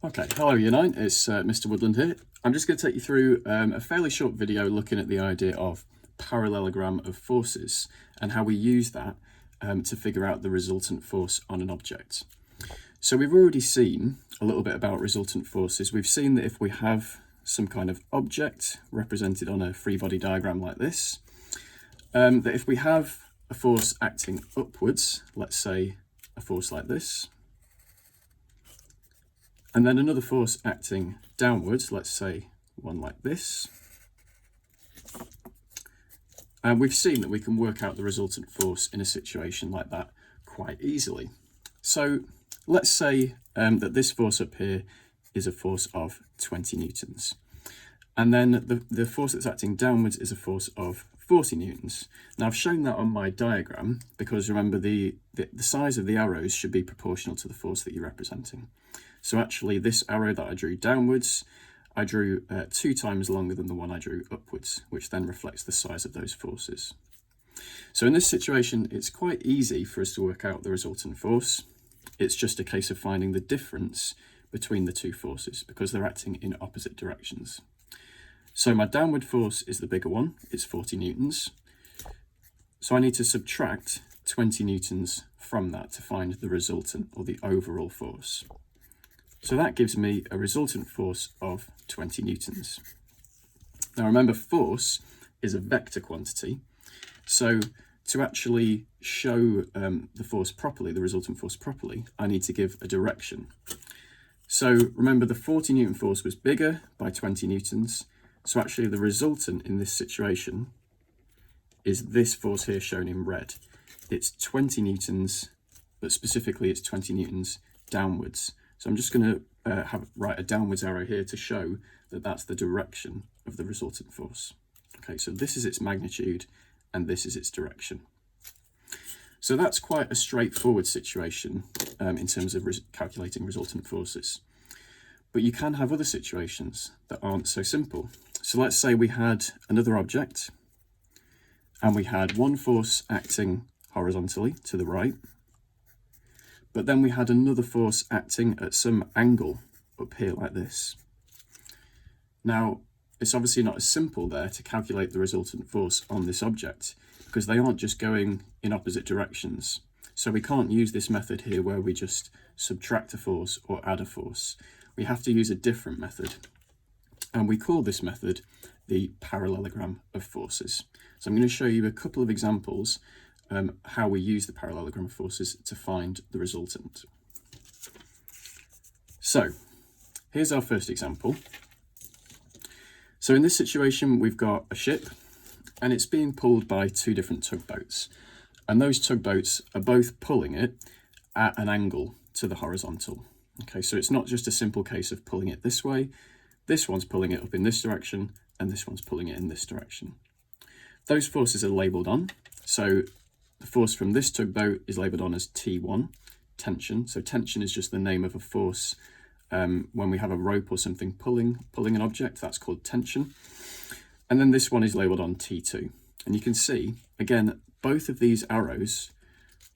Okay, hello Year 9, it's Mr. Woodland here. I'm just going to take you through a fairly short video looking at the idea of parallelogram of forces and how we use that to figure out the resultant force on an object. So we've already seen a little bit about resultant forces. We've seen that if we have some kind of object represented on a free body diagram like this, that if we have a force acting upwards, let's say a force like this, and then another force acting downwards, let's say one like this. And we've seen that we can work out the resultant force in a situation like that quite easily. So let's say that this force up here is a force of 20 newtons. And then the force that's acting downwards is a force of 40 newtons. Now I've shown that on my diagram because remember the size of the arrows should be proportional to the force that you're representing. So actually this arrow that I drew downwards, I drew 2 times longer than the one I drew upwards, which then reflects the size of those forces. So in this situation, it's quite easy for us to work out the resultant force. It's just a case of finding the difference between the two forces because they're acting in opposite directions. So my downward force is the bigger one, it's 40 newtons. So I need to subtract 20 newtons from that to find the resultant or the overall force. So that gives me a resultant force of 20 newtons. Now remember, force is a vector quantity. So to actually show the force properly, the resultant force properly, I need to give a direction. So remember the 40 Newton force was bigger by 20 newtons. So actually the resultant in this situation is this force here shown in red. It's 20 newtons, but specifically it's 20 newtons downwards. So I'm just going to write a downwards arrow here to show that that's the direction of the resultant force. Okay, so this is its magnitude and this is its direction. So that's quite a straightforward situation in terms of calculating resultant forces. But you can have other situations that aren't so simple. So let's say we had another object and we had one force acting horizontally to the right, but then we had another force acting at some angle up here like this. Now, it's obviously not as simple there to calculate the resultant force on this object because they aren't just going in opposite directions. So we can't use this method here where we just subtract a force or add a force. We have to use a different method. And we call this method the parallelogram of forces. So I'm going to show you a couple of examples how we use the parallelogram of forces to find the resultant. So here's our first example. So in this situation, we've got a ship and it's being pulled by 2 different tugboats. And those tugboats are both pulling it at an angle to the horizontal. Okay, so it's not just a simple case of pulling it this way. This one's pulling it up in this direction and this one's pulling it in this direction. Those forces are labelled on. So the force from this tugboat is labelled on as T1, tension. So tension is just the name of a force. When we have a rope or something pulling an object, that's called tension. And then this one is labelled on T2. And you can see, again, both of these arrows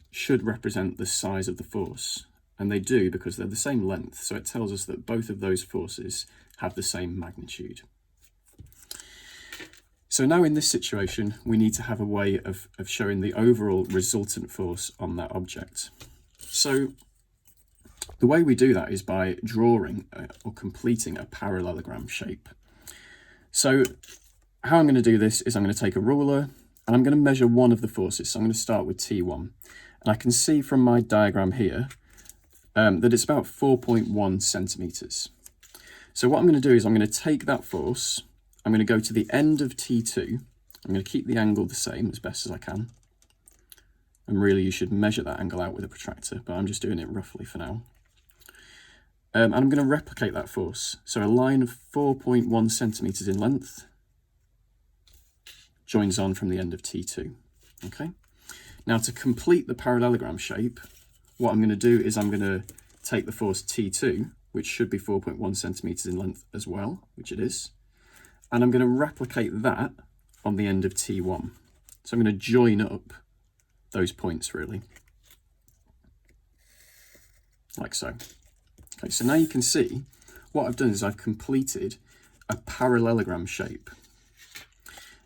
should represent the size of the force. And they do because they're the same length. So it tells us that both of those forces have the same magnitude. So now in this situation, we need to have a way of showing the overall resultant force on that object. So the way we do that is by drawing or completing a parallelogram shape. So how I'm going to do this is I'm going to take a ruler and I'm going to measure one of the forces. So I'm going to start with T1. And I can see from my diagram here that it's about 4.1 centimeters. So what I'm going to do is I'm going to take that force, I'm going to go to the end of T2, I'm going to keep the angle the same as best as I can. And really you should measure that angle out with a protractor, but I'm just doing it roughly for now. And I'm going to replicate that force. So a line of 4.1 centimeters in length joins on from the end of T2. Okay. Now to complete the parallelogram shape, what I'm going to do is I'm going to take the force T2, which should be 4.1 centimeters in length as well, which it is, and I'm going to replicate that on the end of T1. So I'm going to join up those points really, like so. Okay, so now you can see what I've done is I've completed a parallelogram shape.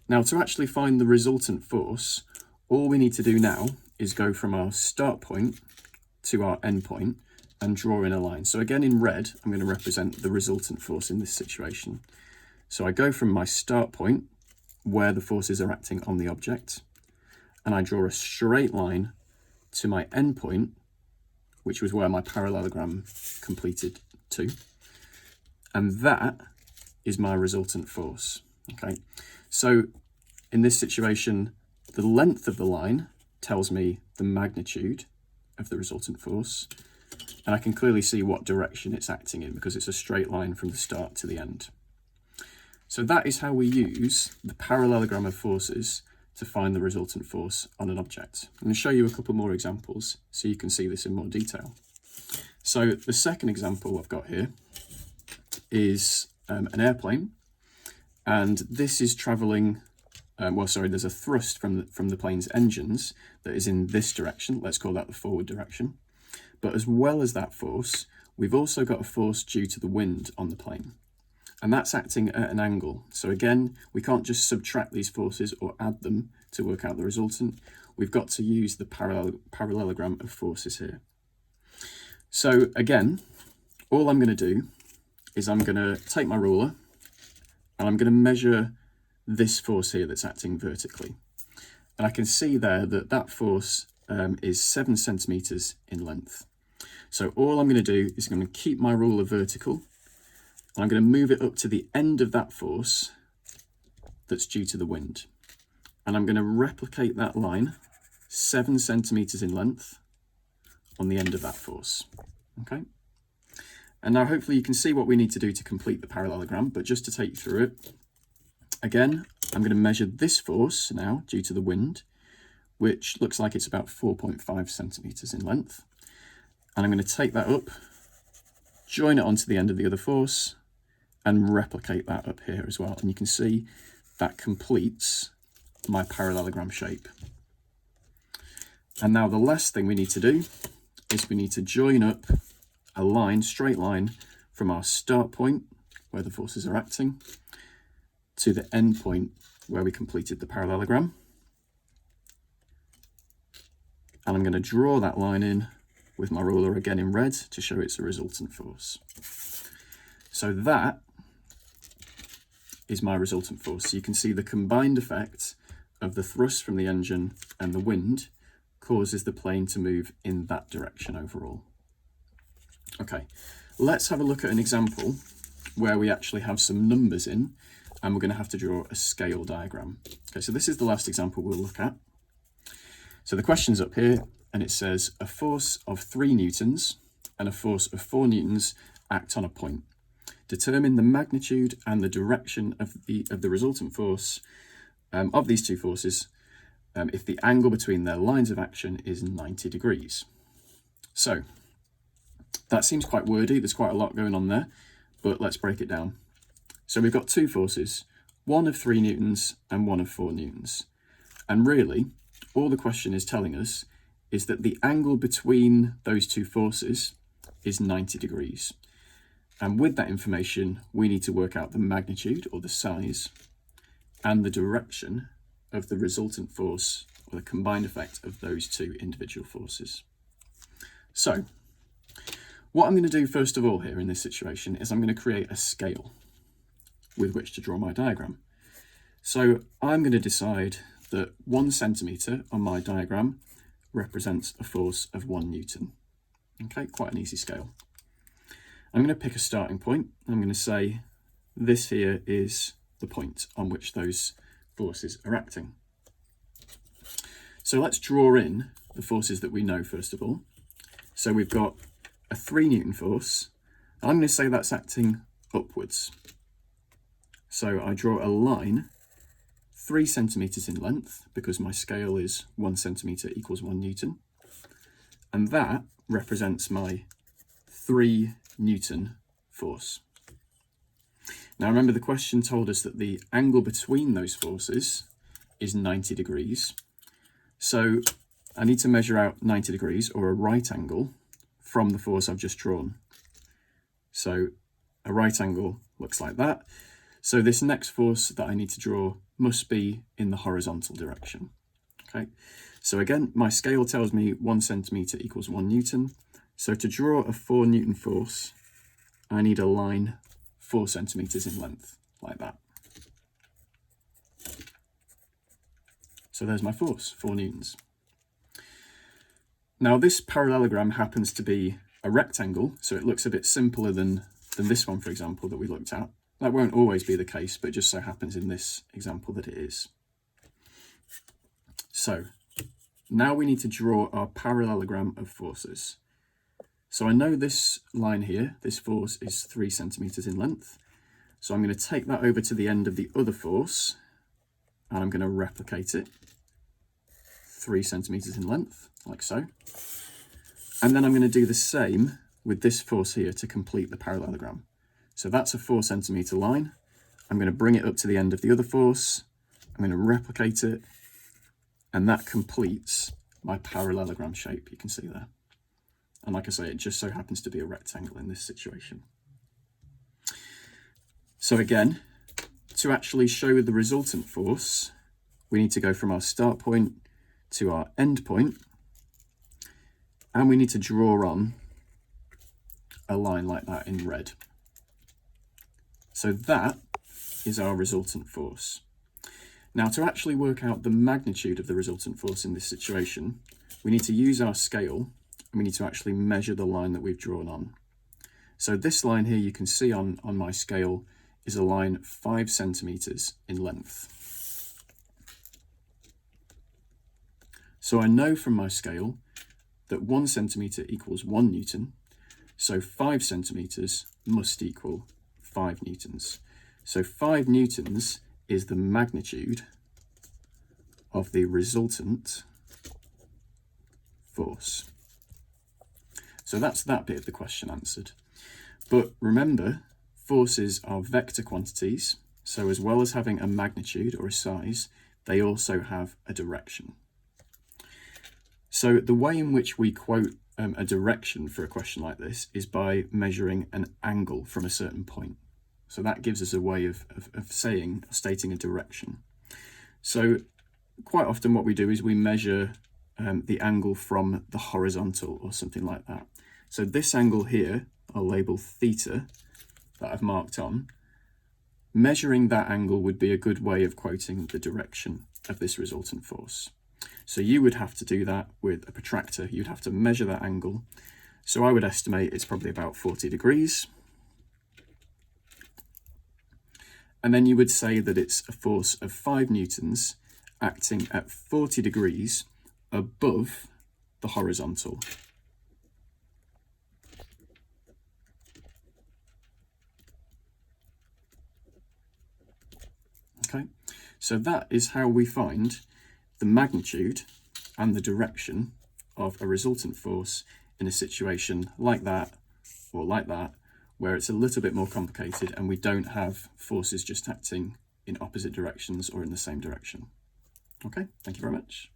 Now to actually find the resultant force, all we need to do now is go from our start point to our end point and draw in a line. So again, in red, I'm going to represent the resultant force in this situation. So I go from my start point, where the forces are acting on the object, and I draw a straight line to my end point, which was where my parallelogram completed to. And that is my resultant force. Okay, so in this situation, the length of the line tells me the magnitude of the resultant force, and I can clearly see what direction it's acting in because it's a straight line from the start to the end. So that is how we use the parallelogram of forces to find the resultant force on an object. I'm going to show you a couple more examples so you can see this in more detail. So the second example I've got here is an airplane, and this is traveling, there's a thrust from the plane's engines that is in this direction. Let's call that the forward direction. But as well as that force, we've also got a force due to the wind on the plane, and that's acting at an angle. So again, we can't just subtract these forces or add them to work out the resultant. We've got to use the parallelogram of forces here. So again, all I'm going to do is I'm going to take my ruler and I'm going to measure this force here that's acting vertically. And I can see there that that force is 7 centimeters in length. So all I'm going to do is I'm going to keep my ruler vertical, and I'm going to move it up to the end of that force that's due to the wind. And I'm going to replicate that line, 7 centimeters in length, on the end of that force. Okay. And now hopefully you can see what we need to do to complete the parallelogram, but just to take you through it, again, I'm going to measure this force now due to the wind, which looks like it's about 4.5 centimeters in length. And I'm going to take that up, join it onto the end of the other force, and replicate that up here as well. And you can see that completes my parallelogram shape. And now the last thing we need to do is we need to join up a line, straight line, from our start point, where the forces are acting, to the end point where we completed the parallelogram. And I'm going to draw that line in with my ruler again in red to show it's a resultant force. So that is my resultant force. So you can see the combined effect of the thrust from the engine and the wind causes the plane to move in that direction overall. Okay, let's have a look at an example where we actually have some numbers in, and we're going to have to draw a scale diagram. Okay, so this is the last example we'll look at. So the question's up here, and it says a force of 3 newtons and a force of 4 newtons act on a point. Determine the magnitude and the direction of the resultant force of these two forces if the angle between their lines of action is 90 degrees. So that seems quite wordy, there's quite a lot going on there, but let's break it down. So we've got two forces, one of 3 newtons and one of 4 newtons. And really, all the question is telling us is that the angle between those two forces is 90 degrees. And with that information, we need to work out the magnitude, or the size, and the direction of the resultant force, or the combined effect of those two individual forces. So what I'm going to do first of all here in this situation is I'm going to create a scale with which to draw my diagram. So I'm going to decide that 1 centimeter on my diagram represents a force of 1 newton. Okay, quite an easy scale. I'm going to pick a starting point. I'm going to say this here is the point on which those forces are acting. So let's draw in the forces that we know first of all. So we've got a 3 newton force. I'm going to say that's acting upwards. So I draw a line 3 centimeters in length, because my scale is 1 centimeter equals 1 newton. And that represents my 3 newton force. Now remember, the question told us that the angle between those forces is 90 degrees. So I need to measure out 90 degrees, or a right angle, from the force I've just drawn. So a right angle looks like that. So this next force that I need to draw must be in the horizontal direction. Okay, so again, my scale tells me 1 centimetre equals 1 Newton. So to draw a 4 Newton force, I need a line 4 centimetres in length, like that. So there's my force, 4 newtons. Now this parallelogram happens to be a rectangle, so it looks a bit simpler than this one, for example, that we looked at. That won't always be the case, but it just so happens in this example that it is. So now we need to draw our parallelogram of forces. So I know this line here, this force is 3 centimetres in length. So I'm going to take that over to the end of the other force, and I'm going to replicate it 3 centimetres in length, like so. And then I'm going to do the same with this force here to complete the parallelogram. So that's a 4 centimetre line. I'm going to bring it up to the end of the other force. I'm going to replicate it, and that completes my parallelogram shape, you can see there. And like I say, it just so happens to be a rectangle in this situation. So again, to actually show the resultant force, we need to go from our start point to our end point, and we need to draw on a line like that in red. So that is our resultant force. Now, to actually work out the magnitude of the resultant force in this situation, we need to use our scale, and we need to actually measure the line that we've drawn on. So this line here, you can see on my scale, is a line 5 centimetres in length. So I know from my scale that 1 centimetre equals 1 Newton, so 5 centimetres must equal 5 newtons. So 5 newtons is the magnitude of the resultant force. So that's that bit of the question answered. But remember, forces are vector quantities, so as well as having a magnitude or a size, they also have a direction. So the way in which we quote a direction for a question like this is by measuring an angle from a certain point. So that gives us a way of stating a direction. So quite often what we do is we measure the angle from the horizontal or something like that. So this angle here, I'll label theta, that I've marked on. Measuring that angle would be a good way of quoting the direction of this resultant force. So you would have to do that with a protractor. You'd have to measure that angle. So I would estimate it's probably about 40 degrees. And then you would say that it's a force of 5 newtons acting at 40 degrees above the horizontal. Okay, so that is how we find the magnitude and the direction of a resultant force in a situation like that or like that, where it's a little bit more complicated and we don't have forces just acting in opposite directions or in the same direction. Okay, thank you very much.